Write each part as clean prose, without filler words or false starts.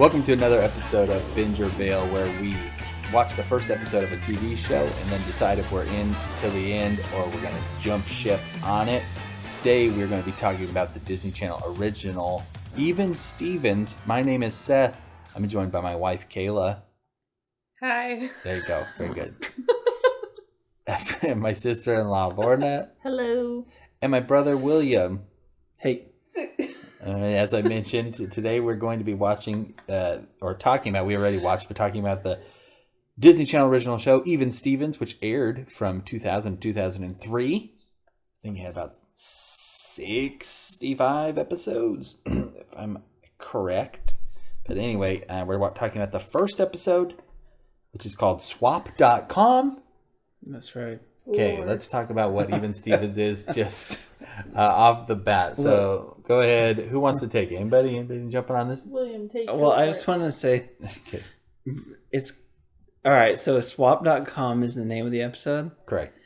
Welcome to another episode of Binge or Bail, where we watch the first episode of a TV show and then decide if we're in till the end or we're going to jump ship on it. Today we're going to be talking about the Disney Channel original, Even Stevens. My name is Seth. I'm joined by my wife, Kayla. Hi. There you go. Very good. And my sister-in-law, Lorna. Hello. And my brother, William. Hey. As I mentioned, today we're going to be watching, or talking about, we already watched, but talking about the Disney Channel original show, Even Stevens, which aired from 2000 to 2003. I think it had about 65 episodes, if I'm correct. But anyway, we're talking about the first episode, which is called Swap.com. That's right. Okay, let's talk about what Even Stevens is just off the bat. So go ahead. Who wants to take it? Anybody jumping on this? William, take it. Well, I just wanted to say, Okay, it's all right. So swap.com is the name of the episode. correct.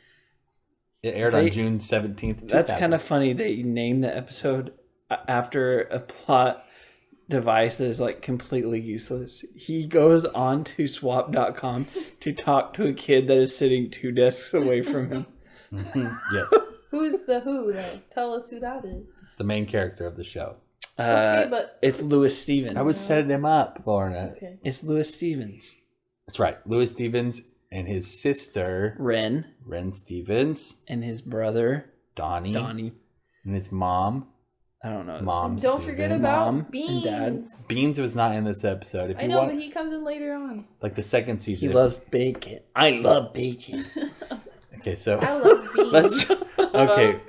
It aired on June 17th, 2000. That's kind of funny that you named the episode after a plot device that is like completely useless. He goes on to swap.com to talk to a kid that is sitting 2 desks away from him. Yes, Who's the who, though? Tell us who that is. the main character of the show. Okay, but... It's Louis Stevens. I was setting him up, Lorna. Okay. It's Louis Stevens. That's right. Louis Stevens and his sister, Ren Stevens, and his brother, Donnie, Donnie. and his mom. I don't know. Mom Don't Stevens. forget about Mom and Beans. Dad. Beans was not in this episode. If I you know, want, but he comes in later on. like the second season. He loves bacon. I love bacon. Okay, so I love Beans. let's. Okay,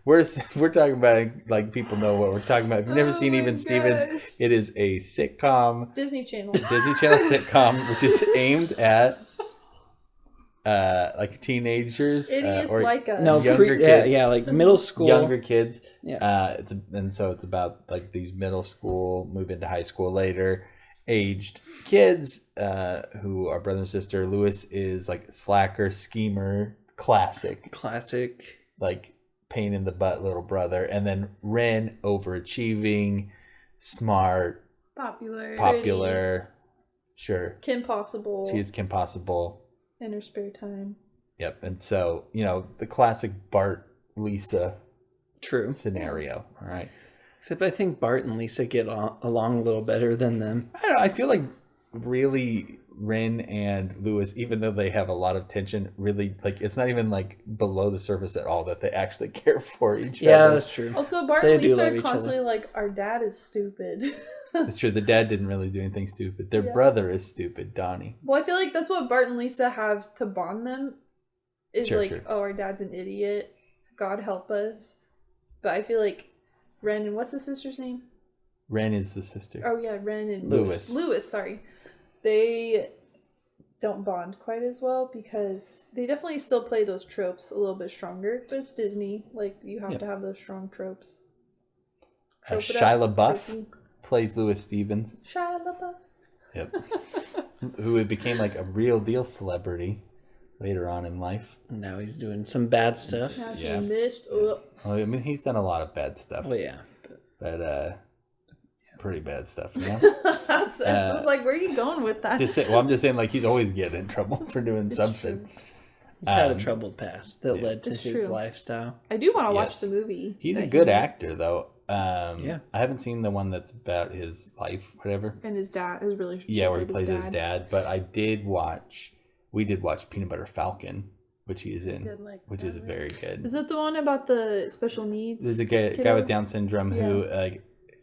we're talking about like people know what we're talking about. If you've never seen my Even Stevens, gosh. it is a sitcom, Disney Channel. Disney Channel sitcom, which is aimed at like teenagers, Idiots or like us. No, Younger kids. Yeah, like middle school. younger kids. Yeah. So it's about like these middle school, move into high school later, aged kids who are brother and sister. Louis is like slacker, schemer, classic, like pain in the butt little brother, and then Ren, overachieving, smart, popular. Sure, Kim Possible. she is Kim Possible. In her spare time. Yep, and so the classic Bart Lisa True. scenario. All right. Except I think Bart and Lisa get along a little better than them. I don't know, I feel like really Ren and Louis, even though they have a lot of tension, really like it's not even like below the surface at all that they actually care for each other. Yeah, that's true. Also, Bart They and do Lisa love are each constantly other. like, our dad is stupid. It's true. The dad didn't really do anything stupid. Their Yeah. brother is stupid, Donnie. Well, I feel like that's what Bart and Lisa have to bond them. Is Sure, like, sure. oh, our dad's an idiot. God help us. But I feel like Ren and what's the sister's name? Ren is the sister. Oh yeah, Ren and Louis. Louis, sorry. They don't bond quite as well because they definitely still play those tropes a little bit stronger. But it's Disney. Like, you have Yep. to have those strong tropes. Shia Trope it up, LaBeouf tropey. plays Louis Stevens. Shia LaBeouf. Yep. Who became like a real deal celebrity later on in life. Now he's doing some bad stuff. Now he Yeah. missed up. Well, I mean, he's done a lot of bad stuff, Well, yeah. but it's pretty bad stuff. You know? That's I was like, where are you going with that? I'm just saying, like he's always getting in trouble for doing It's something. true. He's had a Um, troubled past that led to It's his true. lifestyle. I do want to watch Yes. the movie. He's a that good he- actor, though. Yeah. I haven't seen the one that's about his life, whatever. And his dad, his relationship. Yeah, where he with plays his dad. But we did watch Peanut Butter Falcon, which he is in, did like which that, is right? very good. Is that the one about the special needs? There's a guy kiddo? with Down syndrome who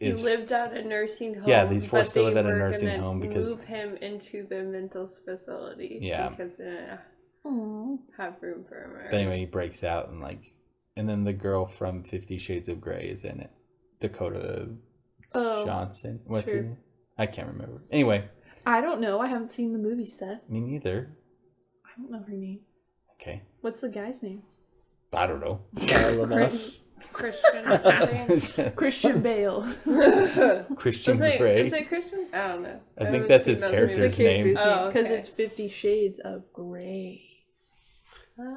He is lived at a nursing home. Yeah, he's forced but to live at a they were nursing gonna home because- move him into the mental facility. Yeah. because they didn't Aw. have room for him. But anyway, he breaks out and then the girl from 50 Shades of Grey is in it. Dakota Johnson. What's her sure. name? I can't remember. Anyway, I don't know. I haven't seen the movie, Seth. me neither. I don't know her name. Okay. What's the guy's name? I don't know. Shia LaBeouf. Christian. I think. Christian Bale. Christian Is it, Grey. is it Christian? I don't know. I think would that's think his that's character's It's the name. character's name Oh, because okay. it's 50 Shades of Grey.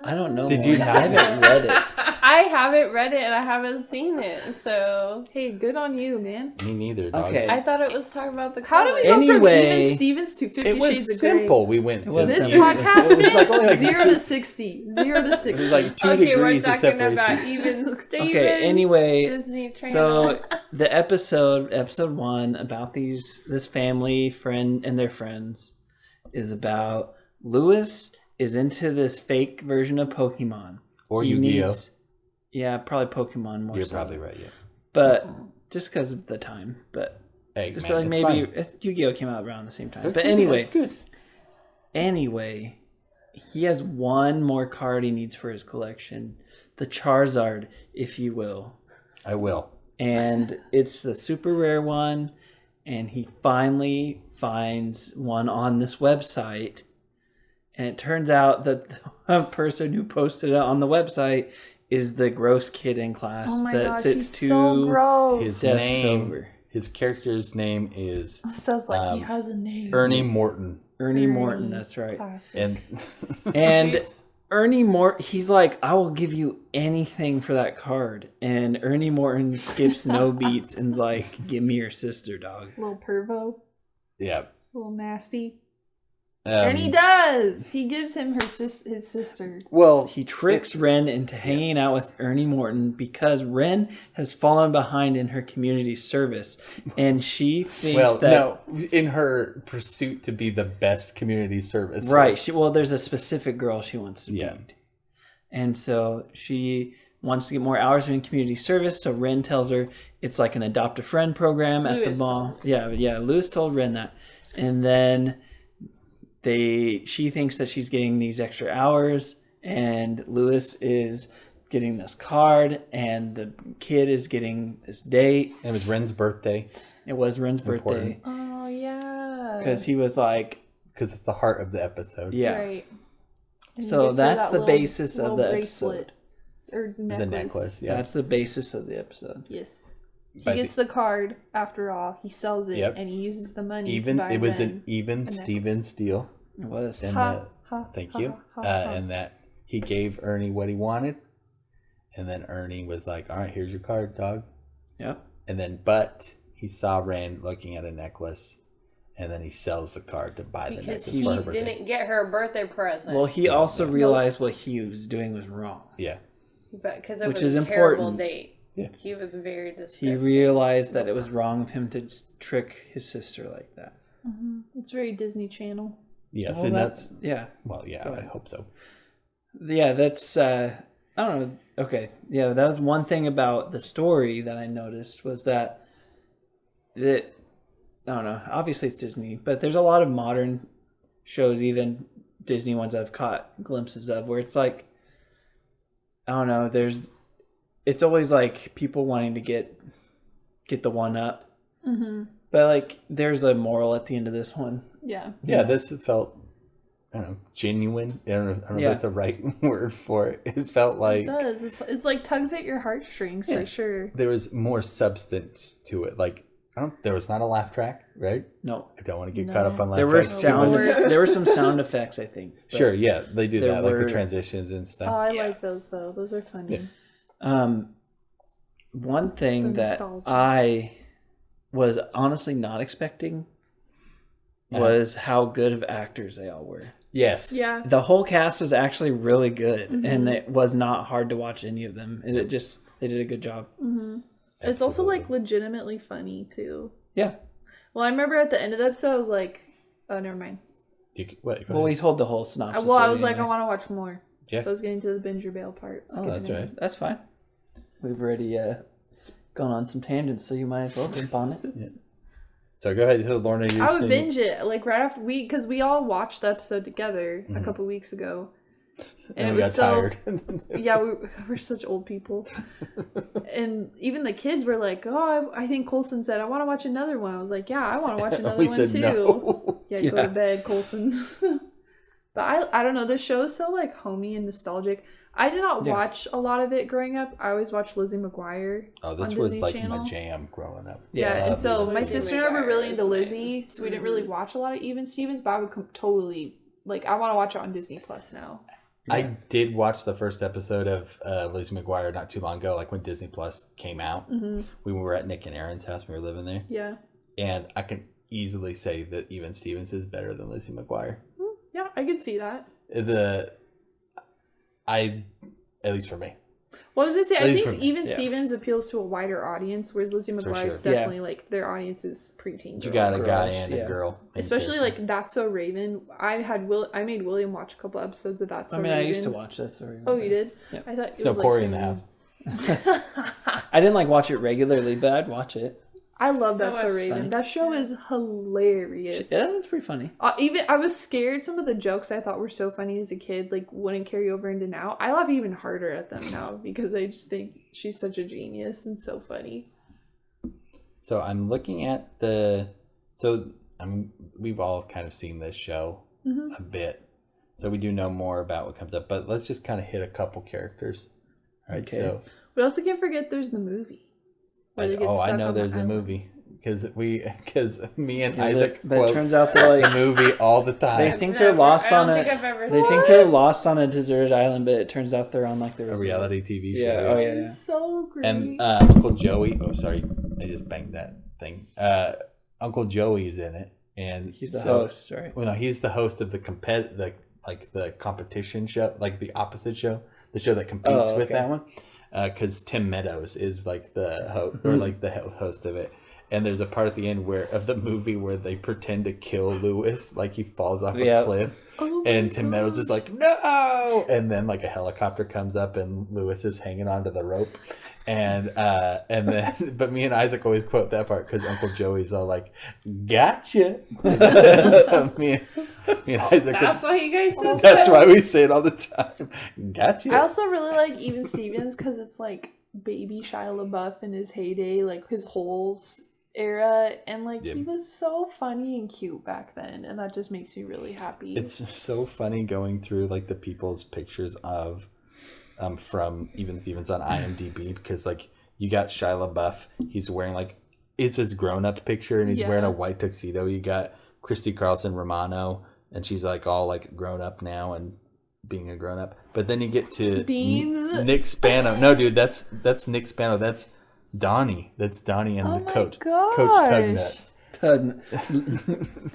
I don't know. Did you more. not? I haven't read it. I haven't read it and I haven't seen it, so Hey, good on you, man. Me neither, dog. Okay. I thought it was talking about the. How do we color. go from Anyway, even Stevens to 50 It was Shades of simple. We went It to was Grey? This simple. podcast, It was like man, only like 0 to 60. 0 to 60. It was like 2 Okay, we're degrees of talking separation. about even Stevens. Okay, anyway, Disney Channel. So the episode 1 about this family friend and their friends is about Lewis is into this fake version of Pokemon. Or He Yu-Gi-Oh. needs- Yeah, probably Pokemon more. You're so. probably right, yeah. But just because of the time. But Hey, just man, like it's maybe fine. Yu-Gi-Oh came out around the same time. Okay, But anyway, that's good. Anyway, he has one more card he needs for his collection. The Charizard, if you will. I will. And it's the super rare one. And he finally finds one on this website. And it turns out that the person who posted it on the website is the gross kid in class Oh my that gosh, sits he's two so gross. His desks name, over. his character's name is Sounds like he um, has a name. Ernie Morton. Ernie Morton, that's right. Classic. And And Ernie Morton, he's like, I will give you anything for that card. And Ernie Morton skips no beats and's like, give me your sister, dog. Little pervo. yeah. Little nasty. Um, And he does. He gives him his sister. Well, He tricks Ren into hanging out with Ernie Morton because Ren has fallen behind in her community service. And she thinks that... no, in her pursuit to be the best community service. Right. There's a specific girl she wants to Yeah. meet. And so she wants to get more hours doing community service. So Ren tells her it's like an adopt a friend program at Lewis the mall. Yeah. Lewis told Ren that. And then she thinks that she's getting these extra hours, and Lewis is getting this card, and the kid is getting this date. It was Ren's birthday It was Ren's Important. birthday Oh, yeah. because he was like, because it's the heart of the episode. yeah. Right. And he So gets her that's that the little- basis of little the bracelet. Or necklace. The necklace. Yeah. That's the basis of the episode. Yes. He But gets the card after all. He sells it, Yep. and he uses the money even to buy it was Ren an even necklace. Stevens deal. It was. And Ha, that, ha, thank ha, you. ha, ha. And that he gave Ernie what he wanted, and then Ernie was like, "All right, here's your card, dog." Yep. And then, but he saw Ren looking at a necklace, and then he sells the card to buy the because necklace he for her birthday. didn't get her a birthday present. Well, he also realized what he was doing was wrong. Yeah, because it which was is a terrible important. date. Yeah. He was very disgusting. He realized that it was wrong of him to just trick his sister like that. It's very Disney Channel. yes, Well, and that's yeah. well, yeah, Go I ahead. hope so. Yeah, that's I don't know. Okay. Yeah, that was one thing about the story that I noticed was that I don't know, obviously it's Disney, but there's a lot of modern shows, even Disney ones I've caught glimpses of, where it's like, I don't know, it's always like people wanting to get the one up. Mm-hmm. But like there's a moral at the end of this one. Yeah. Yeah, this felt, I don't know, genuine. I don't know Yeah. if that's the right word for it. It felt like It does. It's like tugs at your heartstrings Yeah. for sure. there was more substance to it. Like there was not a laugh track, right? No. I don't want to get caught up on laugh There were tracks. there were some sound effects, I think. but- Sure, yeah, they do there that, like were- the transitions and Oh, stuff. I like those though. Those are funny. Yeah. One thing The that nostalgia. I was honestly not expecting was how good of actors they all were. Yes. Yeah. The whole cast was actually really good, Mm-hmm. and it was not hard to watch any of them. And they did a good job. Mm-hmm. It's also Absolutely. like legitimately funny too. Yeah. Well, I remember at the end of the episode, I was like, "Oh, never mind." Wait, go Well, we ahead. told the whole synopsis. Well, I already was like, anyway. "I want to watch more." Yeah. So I was getting to the Binge or Bail part. Oh, skipping that's it. right. That's fine. We've already gone on some tangents, so you might as well jump on it. So go ahead. So Lorna, you're I would saying- binge it like right after because we all watched the episode together a couple weeks ago, and it we was got so tired. yeah, we're such old people, and even the kids were like, "Oh, I think Colson said I want to watch another one." I was like, "Yeah, I want to watch another we one said too." no. Yeah, Yeah. go to bed, Colson. But I don't know. This show is so like homey and nostalgic. I did not Yeah. watch a lot of it growing up. I always watched Lizzie McGuire. Oh, this on was Disney like Channel. my jam growing up. Yeah, I and love so Lizzie my McGuire. sister and I were really into is mine. Lizzie, so we didn't really watch a lot of Even Stevens. But I would totally like. I want to watch it on Disney Plus now. I did watch the first episode of Lizzie McGuire not too long ago, like when Disney Plus came out. Mm-hmm. We were at Nick and Aaron's house. We were living there. Yeah. And I can easily say that Even Stevens is better than Lizzie McGuire. Yeah, I could see that. At least for me. Well, I was gonna say, At I least think for me, Even Stevens appeals to a wider audience, whereas Lizzie McGuire's sure. definitely like their audience is preteen girls. You got a guy Girls, and a yeah. girl. Especially like That's So Raven. I made William watch a couple episodes of That's So Raven. I used to watch that story. Oh, you did? Yeah. I thought it So was Corey like in the house. I didn't like watch it regularly, but I'd watch it. I love That's So that's Raven. funny. That show is hilarious. Yeah, it's pretty funny. Even I was scared some of the jokes I thought were so funny as a kid like wouldn't carry over into now. I laugh even harder at them now because I just think she's such a genius and so funny. So I'm looking at we've all kind of seen this show a bit. So we do know more about what comes up, but let's just kind of hit a couple characters. All right. Okay. So We also can't forget there's the movie. Where they get I stuck know on the there's a island. movie because me and Yeah, Isaac but it quote turns out they're the like movie all the time. they think they're lost on I a. don't think I've ever They seen think it. they're lost on a deserted island, but it turns out they're on like the A reality TV show. Yeah. Oh yeah. It's so great. And Uncle Joey. Oh, sorry, I just banged that thing. Uncle Joey's in it, and He's the so- host, right? Well, no, he's the host of the competition show, like the opposite show, the show that competes with okay. that one. Because Tim Meadows is like the host or like the host of it. And there's a part at the end of the movie where they pretend to kill Lewis, like he falls off a Yep. cliff, Oh my and Tim Meadows is gosh. like, no! And then like a helicopter comes up and Lewis is hanging onto the rope. And then, but me and Isaac always quote that part because Uncle Joey's all like, "Gotcha." me and Isaac. That's why you guys think That's so? why we say it all the time. Gotcha. I also really like Even Stevens because it's like baby Shia LaBeouf in his heyday, like his Holes era, and like Yep. he was so funny and cute back then, and that just makes me really happy. It's so funny going through like the people's pictures of from Even Stevens on IMDb because like you got Shia LaBeouf, he's wearing like it's his grown up picture and he's wearing a white tuxedo. You got Christy Carlson Romano and she's like all like grown up now and being a grown up. But then you get to Beans. Nick Spano. No, dude, that's Nick Spano. That's Donnie. That's Donnie and Oh the my coach. gosh. Coach Tugnut.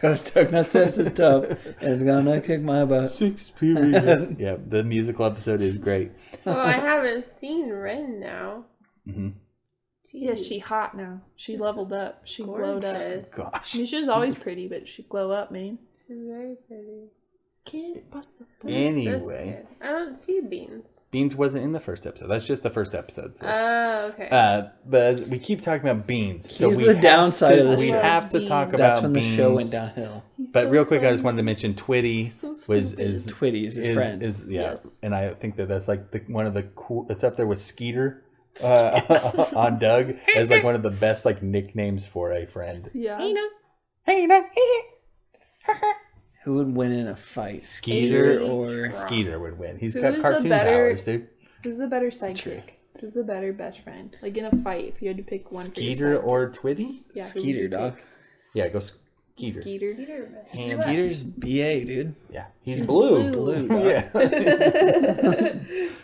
Coach Tugnut says it's tough. It's gonna kick my butt. 6 period. Yeah, the musical episode is great. Well, I haven't seen Ren now. Mm-hmm. Yeah, she hot now. She leveled up. She glowed up. Gorgeous. I Gosh. mean, she was always pretty, but she glow up, man. She's very pretty. Can't possibly. Anyway, This kid. I don't see Beans. Beans wasn't in the first episode. That's just the first episode. So. Oh, okay. But as we keep talking about Beans, so Here's we the have downside to, of the we show. have to talk That's about That's when the Beans. show went downhill. He's But so real quick, I just funny. wanted to mention Twitty So was stupid. is Twitty's his friend. is yeah, Yes. and I think that's like one of the cool. It's up there with Skeeter on Doug as like one of the best like nicknames for a friend. Yeah. Hey, no. Hey, no. Who would win in a fight? Skeeter or Skeeter would win. He's Who got is the cartoon better- powers, dude. Who's the better sidekick? Who's the better best friend? Like in a fight, if you had to pick one Skeeter for or Twitty? yeah, who would Skeeter, you dog. pick? Yeah, go Skeeter. Skeeter. Ham. Skeeter's BA, dude. Yeah, he's blue. Blue. Dog. Yeah.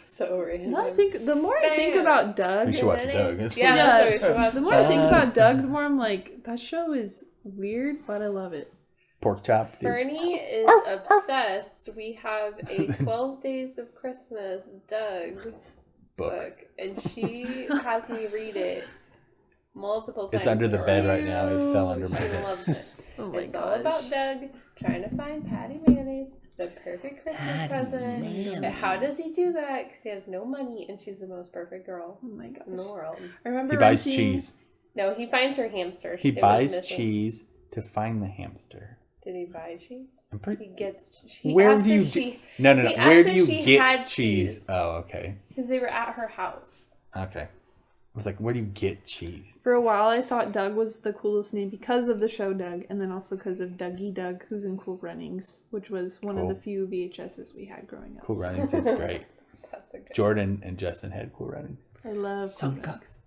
So random. No, I think the more I think about Doug, We should watch Doug. It's Yeah, pretty- that's what we should watch. the more I think about Doug, the more I'm like, that show is weird, but I love it. Pork chop. Dude. Fernie is obsessed. We have a 12 Days of Christmas Doug book, and she has me read it multiple times. It's under the bed right now. It fell under my She bed. loves it. Oh my It's all gosh. about Doug trying to find Patty Mayonnaise, the perfect Christmas present. And how does he do that? Because he has no money, and she's the most perfect girl Oh my gosh. in the world. I remember He buys renting- cheese. No, he finds her hamster. He It was buys missing. cheese to find the hamster. Did he buy cheese? I'm pretty. He gets. He Where asked do you? if she, No. he Where asked do if you she get had cheese? cheese. Oh, okay. Because they were at her house. Okay. I was like, where do you get cheese? For a while, I thought Doug was the coolest name because of the show Doug, and then also because of Dougie Doug, who's in Cool Runnings, which was one Cool. of the few VHSs we had growing up. Cool Runnings is great. That's a good. Jordan and Justin had Cool Runnings. I love Cool Sunka. Runnings.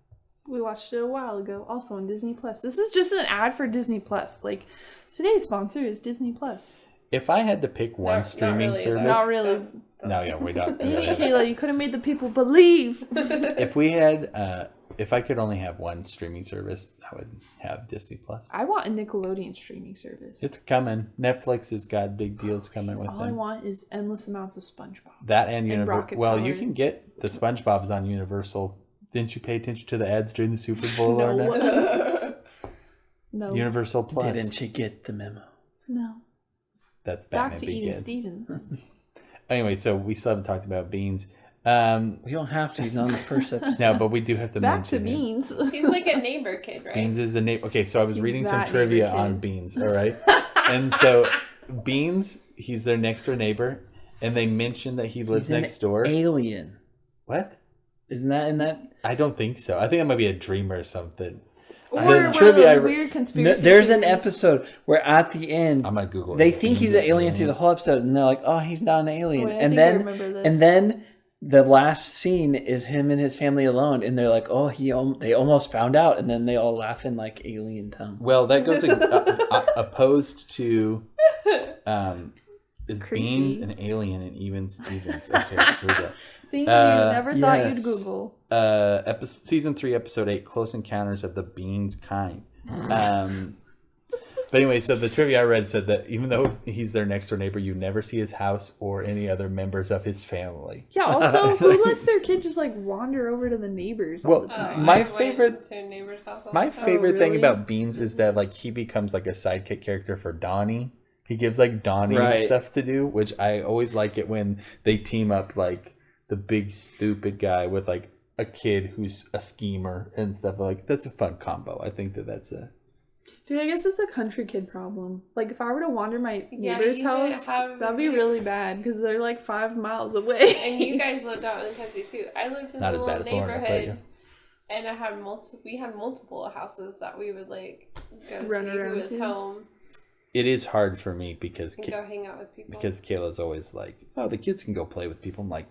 We watched it a while ago, also on Disney Plus. This is just an ad for Disney Plus. Like, today's sponsor is Disney Plus. If I had to pick one Not streaming really, service, Not really. No, yeah, we don't. Dang it, Kayla, you could have made the people believe. If we had, if I could only have one streaming service, I would have Disney Plus. I want a Nickelodeon streaming service. It's coming. Netflix has got big deals coming with All them. I want is endless amounts of SpongeBob. That and Universal. Rocket Well, Power. you can get the SpongeBob's on Universal. Didn't you pay attention to the ads during the Super Bowl? Lorna? No. Universal Plus. Didn't you get the memo? No. That's Back Batman to Even Begins. Stevens. Anyway, so we still haven't talked about Beans. We don't have to. He's not on the first episode. No, but we do have to Back to mention him. Beans. He's like a neighbor kid, right? Beans is a name. Okay, so I was He's reading some that trivia neighbor on kid. Beans, all right? And so Beans, he's their next door neighbor, and they mentioned that he lives He's an next door. Alien. What? Isn't that in that? I don't think so. I think that might be a dream or something. Or The one of trivia I those re- weird No, conspiracy there's an theories. episode where at the end I'm gonna Google it. they think he's an Beans alien through the whole episode, and they're like, "Oh, he's not an alien." Wait, I and think I then remember this. and then the last scene is him and his family alone, and they're like, "Oh, they almost found out," and then they all laugh in like alien tongue. Well, that goes opposed to is Creepy. Beans an alien and Even Stevens? Okay, here we go. Things you never thought yes. you'd Google. Season 3, episode 8, Close Encounters of the Beans Kind. But anyway, so the trivia I read said that even though he's their next door neighbor, you never see his house or any other members of his family. Yeah, also, who lets their kid just like wander over to the neighbors all Well, the Oh, time? My I went favorite- to a neighbor's house all My the time. favorite thing really? about Beans is that like he becomes like a sidekick character for Donnie. He gives like Donnie Right. stuff to do, which I always like it when they team up like the big stupid guy with like a kid who's a schemer and stuff. Like that's a fun combo. I think that's a Dude, I guess it's a country kid problem. Like, if I were to wander my Yeah, neighbor's you should house, have that'd be your- really bad because they're like 5 miles away. And you guys lived out in the country too. I lived in Not a as little bad as Lauren, neighborhood, I'll tell you. and I had we had multiple houses that we would like go Run see around who was to. home It is hard for me because and go hang out with people. Kayla's always like, oh, the kids can go play with people. I'm like,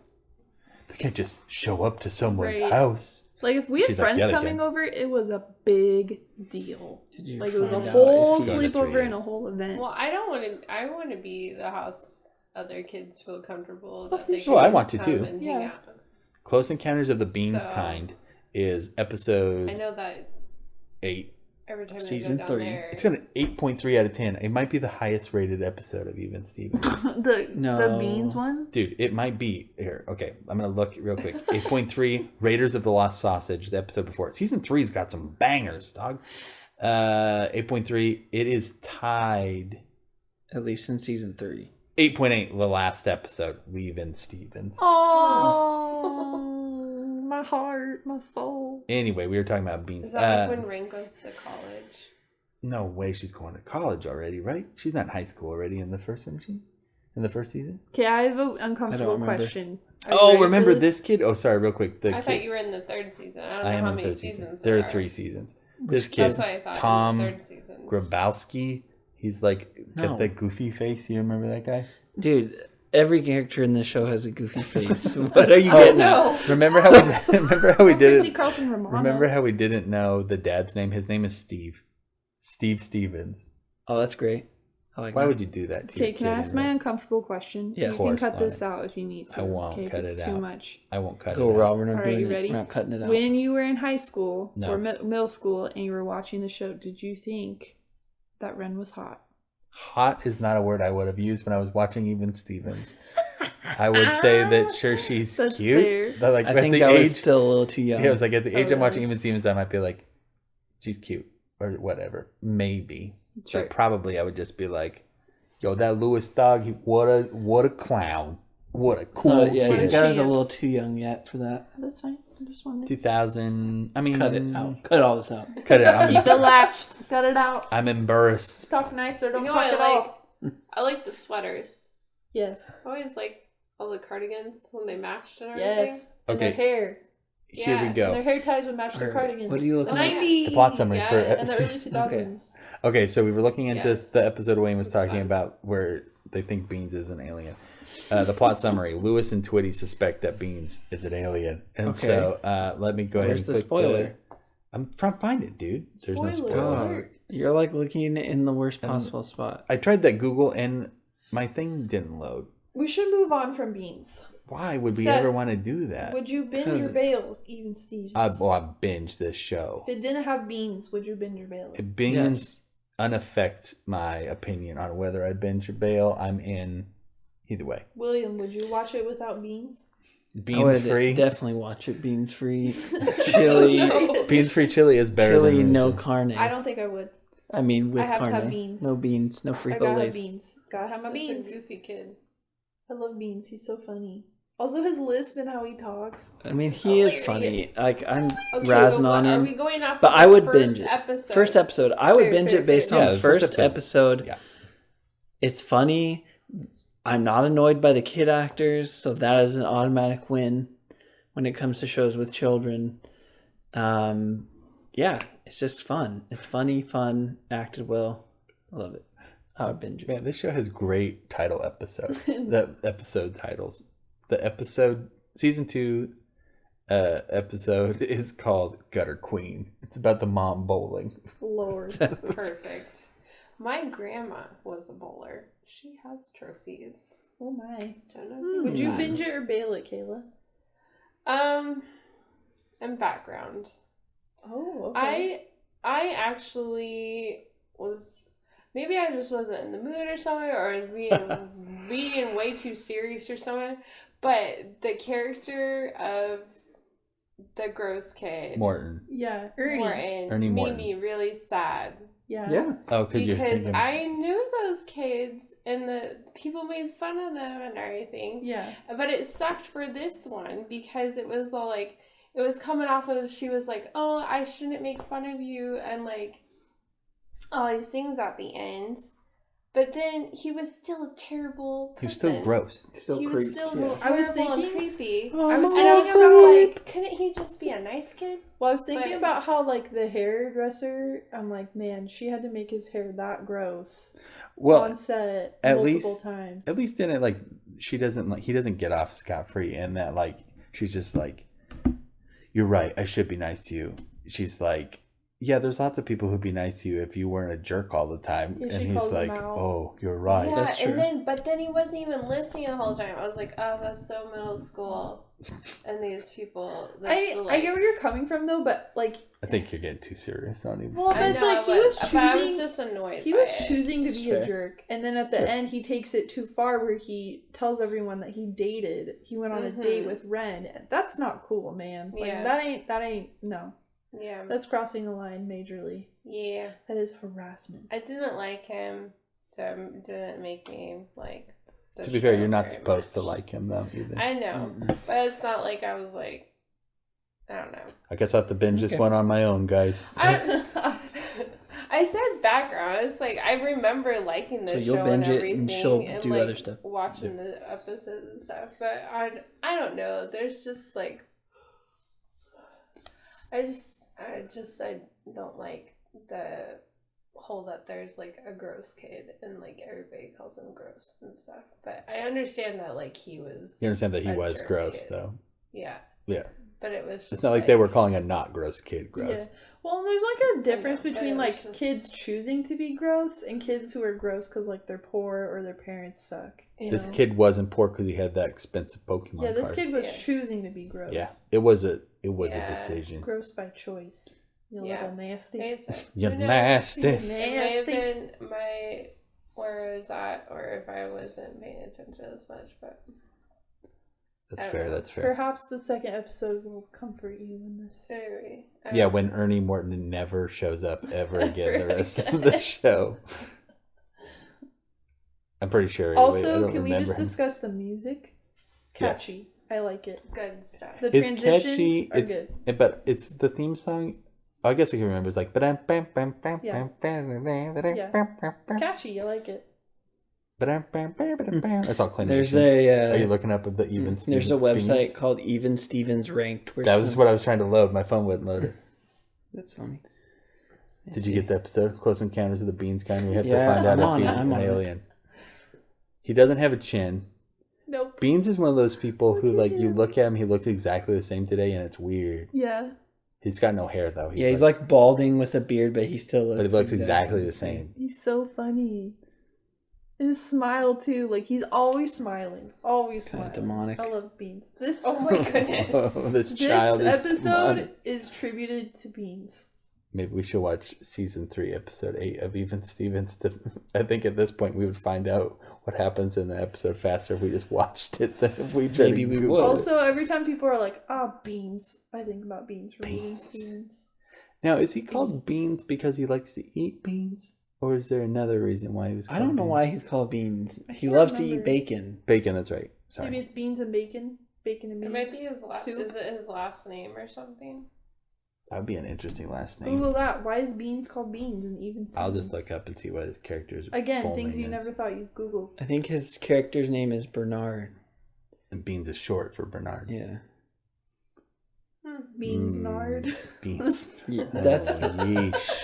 they can't just show up to someone's Right. house. Like, if we had She's like, friends "Yeah, they coming can." over, it was a big deal. Did you Like, it was a find out whole if he- Going to sleepover 3A. and a whole event. Well, I don't want to. I want to be the house other kids feel comfortable that they sure. can Oh, I just want to, come too. and Yeah. hang out. Close Encounters of the Beans So- Kind is I episode know that 8. every time Season I go down 3. there, It's got an 8.3 out of 10. It might be the highest rated episode of Even Stevens. the No. beans one? Dude, it might be here. Okay, I'm gonna look real quick. 8.3 Raiders of the Lost Sausage, the episode before it. Season 3's got some bangers, dog. 8.3. It is tied. At least in season 3. 8.8, the last episode, Even Stevens. Oh, my heart, my soul. Anyway, we were talking about Beans. is that like when Rain goes to college? No way, she's going to college already, right? She's not in high school already in the first one, is she? In the first season? Okay, I have an uncomfortable remember. question. Are you Oh, ready for remember this kid? Oh, sorry, real quick. The I kid. thought you were in the third season. I don't know I am how in the many third season. seasons There are are 3 seasons. This kid, That's what I thought. Tom in the third season. Grabowski. He's like No. got that goofy face. You remember that guy? Dude, every character in this show has a goofy face. What are you getting at? Remember how we remember how we Christy didn't Carlson Romano. remember how we didn't know the dad's name? His name is Steve. Steve Stevens. Oh, that's great. I like Why that. would you do that to Okay, your can I kid ask in my the- uncomfortable question? Yeah, you of can course, cut this Lonnie. out if you need to. I won't okay, cut if it's it too out. much. I won't cut Go, it out. Rob. We're not All right, doing you it. ready? We're not cutting it out. When you were in high school No. or middle school and you were watching the show, did you think that Ren was hot? Hot is not a word I would have used when I was watching Even Stevens. I would say that sure she's That's cute. fair. But like I at think the I age was still a little too young. Yeah, it was like at the age Oh, I'm watching really? Even Stevens, I might be like, she's cute or whatever. Maybe. Sure. But probably I would just be like, yo, that Lewis dog, what a clown. What a cool yeah, I kid. think I was a Champ. little too young yet for that. That's fine. I just wanted 2000. I mean, Cut it out. Cut all this out. Cut it out. keep it latched. Cut it out. I'm embarrassed. Talk nicer. Don't You know talk what it I off. like? I like the sweaters. Yes. I always like all the cardigans when they matched and everything. Yes. And Okay. their hair. Here Yeah, we And their go. hair ties would match their Alright, cardigans. what are you looking the at? 90s. The plot summary Yeah, for And the early 2000s. Okay, so we were looking into Yes. the episode Wayne was It's talking fun. about where they think Beans is an alien. The plot summary: Lewis and Twitty suspect that Beans is an alien, and Okay. so let me go ahead. Where's and the click spoiler? I'm trying to find it, dude. There's no Spoiler. spoiler. Dog, you're like looking in the worst possible spot. I tried that Google, and my thing didn't load. We should move on from Beans. Why would we Seth, ever want to do that? Would you binge or bail even Stevens? I binge this show. If it didn't have beans, would you binge or bail it? If beans unaffect my opinion on whether I binge or bail, I'm in either way. William, would you watch it without beans? Beans free? Definitely watch it. Beans free. Chili. Beans free chili is better Chili, than no original. carne. I don't think I would. I mean, with I have carne. to have beans. No beans. No frijoles. I gotta have beans. Gotta have my Such beans. a goofy kid. I love Beans. He's so funny. Also, his lisp and how he talks. I mean, he is funny. Hilarious. Like, I'm Okay, razzing but on Are him. we going off? But of I would the binge first it. episode? First episode. I would Fair, binge fair, it based fair. on Yeah, the the first first episode. Yeah. It's funny. I'm not annoyed by the kid actors, so that is an automatic win when it comes to shows with children. Yeah, it's just fun. It's funny, fun, acted well. I love it. I would binge it. Man, this show has great title episodes. The episode titles. The episode, season 2 episode is called Gutter Queen. It's about the mom bowling. Lord. Perfect. My grandma was a bowler. She has trophies. Oh my. Don't know. If you Would you know. binge it or bail it, Kayla? And background. Oh, okay. I actually was. Maybe I just wasn't in the mood or something, or I was being way too serious or something. But the character of the gross kid, Morton. Yeah, Ernie. Ernie made Morton. me really sad. Yeah. Oh, because you're Because thinking. I knew those kids and the people made fun of them and everything. Yeah. But it sucked for this one because it was all like, it was coming off of, she was like, oh, I shouldn't make fun of you, and like all these things at the end. But then he was still a terrible person. He was still gross. Still He creepy. was still Yeah. I was horrible and thinking- creepy. I was And I was thinking just about like, couldn't he just be a nice kid? Well, I was thinking But- about how, like, the hairdresser, I'm like, man, she had to make his hair that gross Well, on set at multiple least- times. at least in it, like, he doesn't get off scot-free, and that, like, she's just like, you're right, I should be nice to you. She's like, yeah, there's lots of people who'd be nice to you if you weren't a jerk all the time. Yeah, she and he's calls him like, out. oh, you're right. Yeah, that's true. but then he wasn't even listening the whole time. I was like, oh, that's so middle school. And these people, I get where you're coming from, though, but, like, I think you're getting too serious on him. Well, but it's like he was but I was choosing- just annoyed. he by was it. choosing to be Fair. a jerk. And then at the Sure. end, he takes it too far where he tells everyone that he dated. He went on a date with Ren. That's not cool, man. Like, Yeah. that ain't, no. Yeah, That's crossing a line majorly. yeah. That is harassment. I didn't like him, so it didn't make me like. the To be fair, show you're not very supposed to much. like him, though, either. I know, but it's not like I was like, I don't know. I guess I'll have to binge this Okay. one on my own, guys. I said background. It's like I remember liking the So you'll show binge and it everything, and she'll and do like other stuff. watching the episodes and stuff. But I don't know. There's just like I don't like the whole that there's like a gross kid and like everybody calls him gross and stuff. But I understand that like he was. You understand that he a was jerk gross, kid. though. Yeah. Yeah. But it was. Just It's not like they were calling a not gross kid gross. Yeah. Well, there's like a difference but between it like was just- kids choosing to be gross and kids who are gross because like they're poor or their parents suck. You This know? kid wasn't poor because he had that expensive Pokemon Yeah, this card. kid was Yeah. choosing to be gross. Yeah, it was a Yeah. decision. Gross by choice. You Yeah. little nasty. They said, You who knows? nasty. It may Nasty. have been my where I was at, or if I wasn't paying attention as much. But That's I fair. don't know. That's fair. Perhaps the second episode will comfort you in this. very, Yeah, when Ernie Morton never shows up ever again the rest of the show. I'm pretty sure. I Also, don't can we remember just him. discuss the music? Yes. Catchy. I like it. good stuff. The It's transitions catchy. are It's good. but it's the theme song. I guess I can remember. It's like Yeah. It's catchy. I like it. That's all claymation. There's Are you a looking up at the even? there's a Steven website Beans? called Even Stevens Ranked. Where That was what I was trying to load. My phone wouldn't load it. That's funny. Did you get the episode Close Encounters of the Beans kind? We have to Yeah, find out I'm on if it, he's I'm an on it. alien. He doesn't have a chin. Nope. Beans is one of those people who, Look at like, you him. look at him, he looks exactly the same today, and it's weird. Yeah. He's got no hair though. He's like balding with a beard, but he still looks. but he looks exactly the same. He's so funny. His smile too, like he's always smiling, always Kinda smiling. demonic. I love Beans. This Oh my goodness. Oh, this child this is episode demonic. is tributed to Beans. Maybe we should watch season 3, episode 8 of Even Stevens. I think at this point we would find out what happens in the episode faster if we just watched it than if we tried Maybe to we Google would. it. Also, every time people are like, Beans, I think about Beans from Even Beans. Stevens. Now, is he called Beans. Beans because he likes to eat beans? Or is there another reason why he was I called don't know Beans? why he's called Beans. He can't loves to remember. eat bacon. Bacon, that's right. Sorry. Maybe it's beans and bacon. Bacon and It beans. might be his last. Soup. Is it his last name or something? That would be an interesting last name. Google that. Why is Beans called Beans and Even Stevens? I'll just look up and see what his character's Again, full things name you is. never thought you'd Google. I think his character's name is Bernard. And Beans is short for Bernard. Yeah. Beans Nard. Beans. Yeah, Oh, that's yeesh.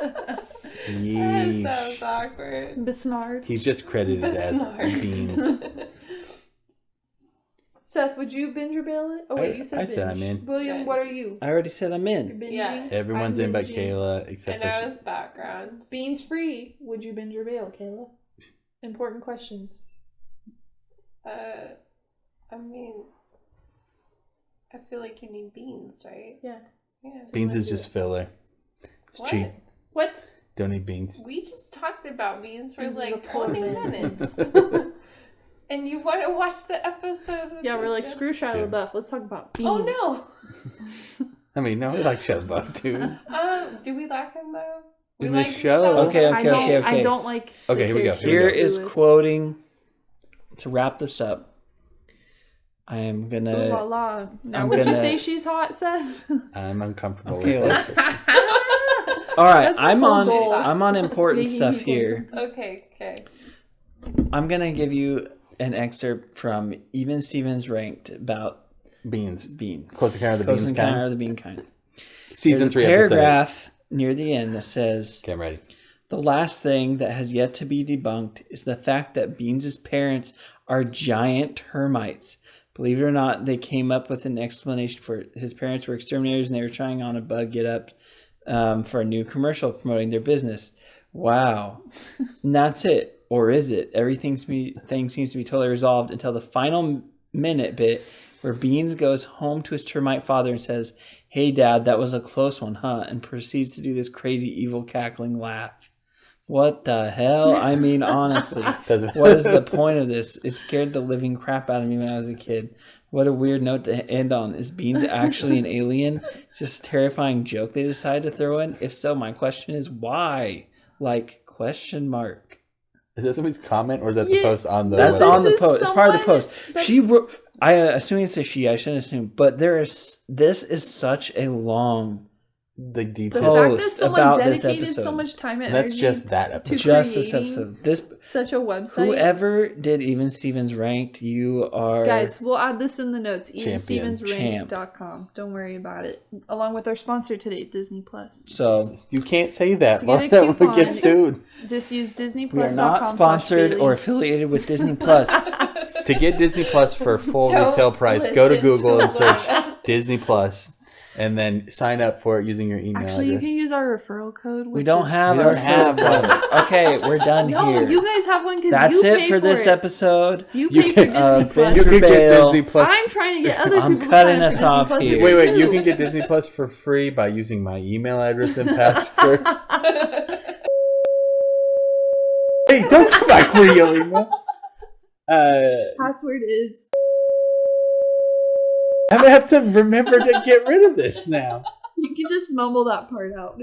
That Yeesh. sounds awkward. Besnard. He's just credited as Besnard. Beans. Seth, would you binge or bail it? Oh wait, you said I binge. said I'm in. William, Good. what are you? I already said I'm You're in. binging? Yeah. Everyone's I'm in but binging. Kayla, except And for I was background. Beans free. Would you binge or bail, Kayla? Important questions. I mean, I feel like you need beans, right? Yeah. Yeah. Beans is just filler. It's What? cheap. What? Don't eat beans. We just talked about beans for Beans is a like poor 20 man's minutes. And you want to watch the episode? with Yeah, we're like, the- screw Shia Yeah. LaBeouf. Let's talk about beans. Oh I mean, no, we like Shia LaBeouf too. no. Do we like him though? We In the like show? Michelle. Okay, I don't, okay. I don't like. the Okay, here we go, character Here of is Lewis. quoting to wrap this up. I am Ooh la gonna. la. Now, I'm would you gonna- say she's hot, Seth? I'm uncomfortable Okay, with let's- this. All right, That's my I'm whole on. goal. I'm on important Making stuff people here. Okay. I'm gonna give you an excerpt from Even Stevens ranked about Beans. beans. Close Encounter of the Close Beans Encounter kind. of the Bean Kind. Season There's 3, a episode 8. paragraph near the end that says, Okay, I'm ready. "The last thing that has yet to be debunked is the fact that Beans' parents are giant termites. Believe it or not, they came up with an explanation for it. His parents were exterminators and they were trying on a bug get up for a new commercial promoting their business. Wow. And that's it. Or is it? Everything seems to be totally resolved until the final minute bit where Beans goes home to his termite father and says, 'Hey, Dad, that was a close one, huh?' and proceeds to do this crazy, evil, cackling laugh. What the hell? I mean, honestly, what is the point of this? It scared the living crap out of me when I was a kid. What a weird note to end on. Is Beans actually an alien? Just a terrifying joke they decided to throw in? If so, my question is why? Like, question mark. Is that somebody's comment or is that the Yeah, post on the That's website? on the is post. It's part of the someone post. that- She wrote, I assuming it's a she, I shouldn't assume, but this is such a long, The The detail. Post fact that someone about this dedicated so episode. much time and And that's energy just that to episode. just this creating episode. This such a website. whoever did Even Stevens ranked, you are Guys, we'll add this in the notes. Champion. EvenStevensRanked.com. Don't worry about it. Along with our sponsor today, Disney Plus. So You can't say that. To get a We'll coupon. get sued. Just use we are DisneyPlus.com. not sponsored or affiliated with Disney Plus. To get Disney Plus for full Don't retail price, go to listen Google to and search Laura. Disney Plus and then sign up for it using your email Actually, you address. can use our referral code. We which don't is- have We our don't have one. Okay, we're done No, here. you guys have one because That's you it pay for this it. episode. You You pay can- for Disney Plus. You can get Bail. Disney Plus. I'm trying to get other I'm people to cutting sign up us for Disney off Plus. here. Wait, you can get Disney Plus for free by using my email address and password. Hey, don't do my real email. Password is. I'm gonna have to remember to get rid of this now. You can just mumble that part out.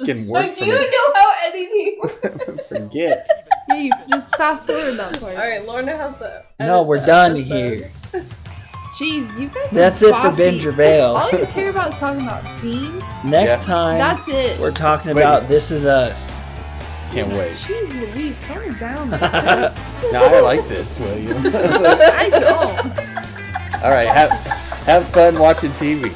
Can work Do for you me. know how editing works? Forget. Yeah, you just fast forward that part. All right, Lorna has to. No, edit we're the done episode. here. Jeez, you guys That's are it for bossy. Binge or Bail. All you care about is talking about beans. Next Yeah. time, That's it. we're talking Wait. about This Is Us. Can't wait. Jeez Louise, tone it down. This time. No, I like this, William. I don't. All right, have fun watching TV.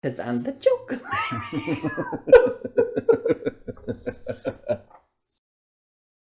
Because I'm the joke.